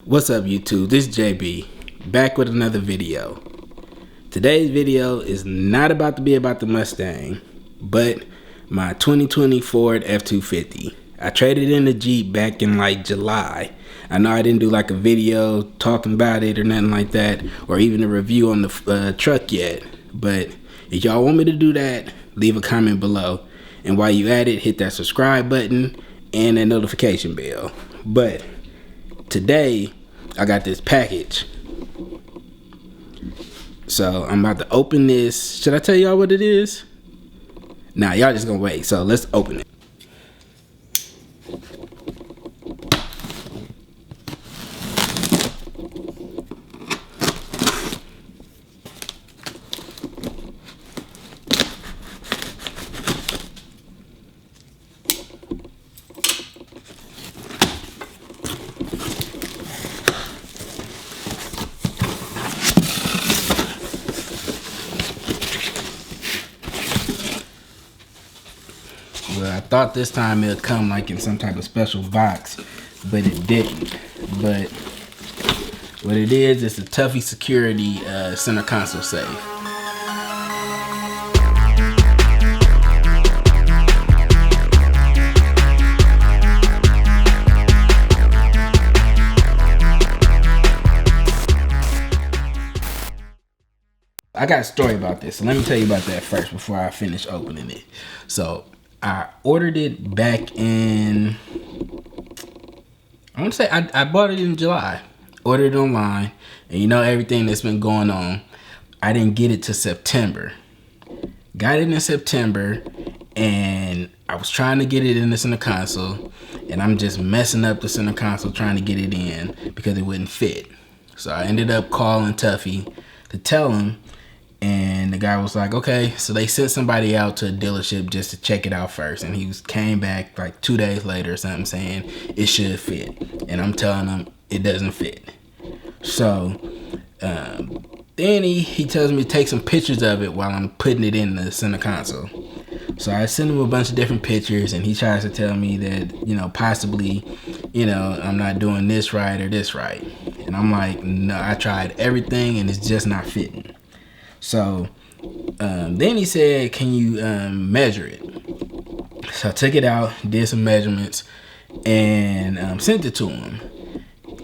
What's up YouTube, this is JB, back with another video. Today's video is not about to be about the Mustang, but my 2020 Ford F-250. I traded in the Jeep back in like July. I know I didn't do like a video talking about it or nothing like that, or even a review on the truck yet, but if y'all want me to do that, leave a comment below. And while you at it, hit that subscribe button and that notification bell. But today, I got this package. So I'm about to open this. Should I tell y'all what it is? Nah, y'all just gonna wait. So let's open it. Well, I thought this time it'd come like in some type of special box, but it didn't. But what it is, it's a Tuffy Security center console safe. I got a story about this, so let me tell you about that first before I finish opening it. So I ordered it back in, I want to say I bought it in July. Ordered it online, and you know everything that's been going on, I didn't get it to September. Got it in September, and I was trying to get it in the center console, and I'm just messing up the center console trying to get it in because it wouldn't fit. So I ended up calling Tuffy to tell him, and the guy was like, okay. So they sent somebody out to a dealership just to check it out first, and he came back like 2 days later or something saying it should fit, and I'm telling him it doesn't fit. So then he tells me to take some pictures of it while I'm putting it in the center console. So I send him a bunch of different pictures, and he tries to tell me that, you know, possibly, you know, I'm not doing this right or this right. And I'm like, no, I tried everything and it's just not fitting. So then he said, can you measure it? So I took it out, did some measurements, and sent it to him.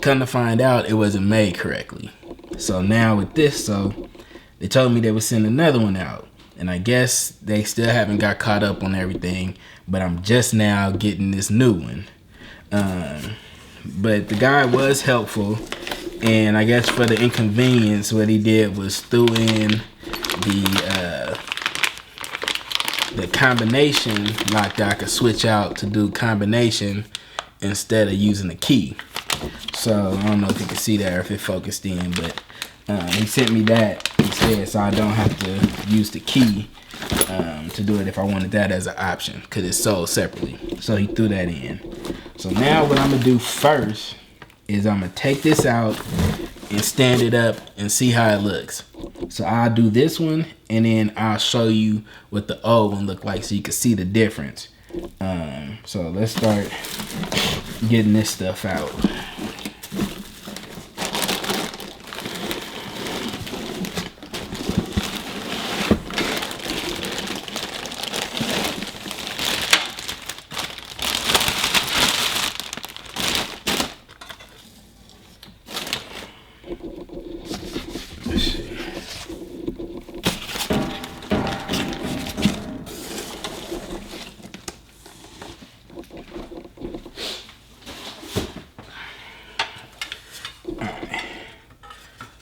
Come to find out, it wasn't made correctly. So now with this, so they told me they would send another one out, and I guess they still haven't got caught up on everything, but I'm just now getting this new one. But the guy was helpful, and I guess for the inconvenience, what he did was threw in the combination lock that I could switch out to do combination instead of using the key. So I don't know if you can see that or if it focused in, but he sent me that instead, so I don't have to use the key to do it if I wanted that as an option, because it's sold separately. So he threw that in. So now what I'm gonna do first is I'm gonna take this out and stand it up and see how it looks. So I'll do this one, and then I'll show you what the old one looked like so you can see the difference. So let's start getting this stuff out.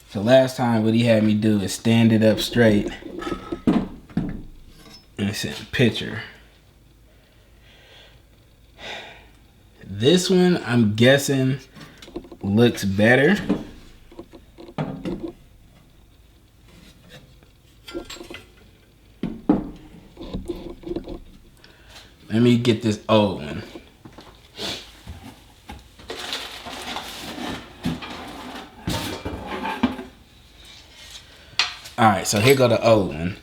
So last time what he had me do is stand it up straight and send a picture. This one I'm guessing looks better. Let me get this old one. All right, so here go the old one.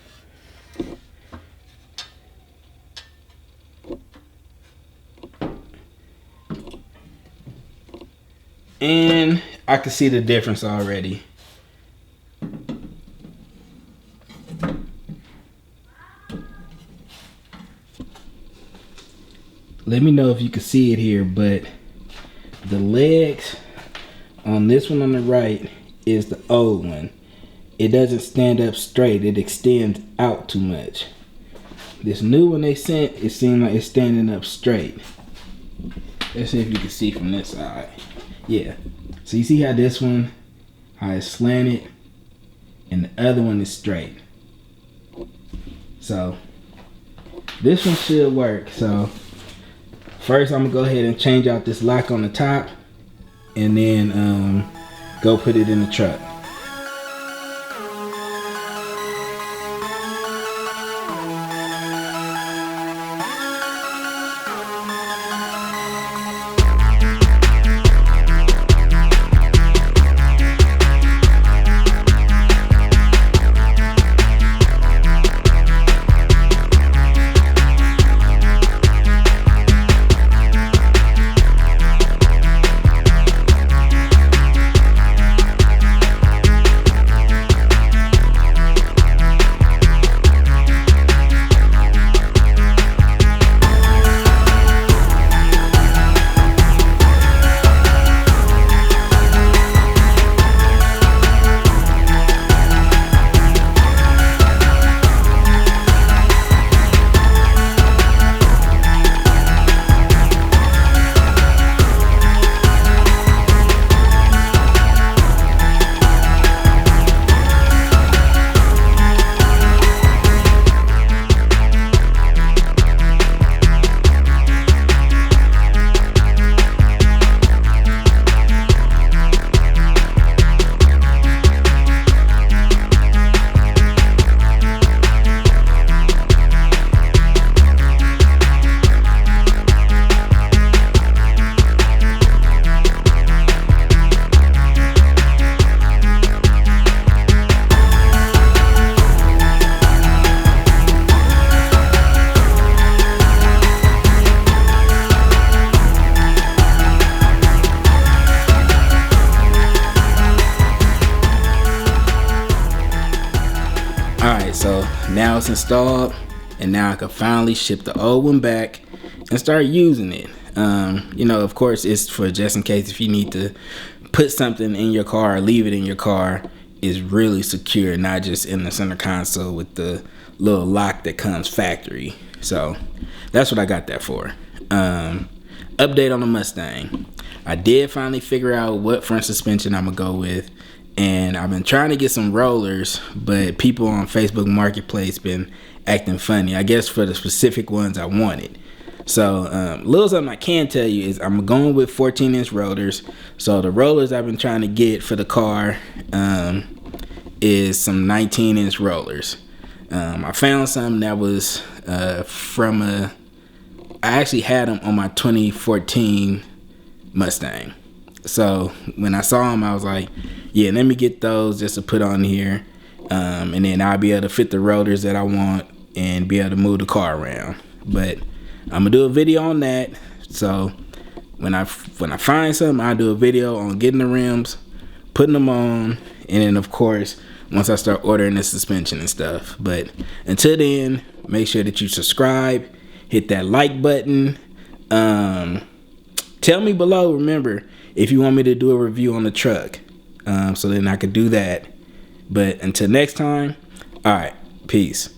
And I can see the difference already. Let me know if you can see it here, but the legs on this one on the right is the old one. It doesn't stand up straight. It extends out too much. This new one they sent, it seems like it's standing up straight. Let's see if you can see from this side. Yeah. So you see how this one, how it's slanted, and the other one is straight. So this one should work. So first I'm gonna go ahead and change out this lock on the top, and then go put it in the truck. Alright, so now it's installed, and now I can finally ship the old one back and start using it. You know, of course, it's for just in case if you need to put something in your car or leave it in your car, it's really secure, not just in the center console with the little lock that comes factory. So that's what I got that for. Update on the Mustang. I did finally figure out what front suspension I'm gonna go with, and I've been trying to get some rollers, but people on Facebook Marketplace been acting funny, I guess, for the specific ones I wanted. So little something I can tell you is I'm going with 14-inch rollers. So the rollers I've been trying to get for the car is some 19-inch rollers. I found some that was from I actually had them on my 2014 Mustang. So when I saw them, I was like, yeah, let me get those just to put on here, and then I'll be able to fit the rollers that I want and be able to move the car around. But I'm gonna do a video on that. So when I find something, I'll do a video on getting the rims, putting them on, and then of course once I start ordering the suspension and stuff. But until then, make sure that you subscribe, hit that like button. Tell me below, remember, if you want me to do a review on the truck, so then I could do that. But until next time, all right, peace.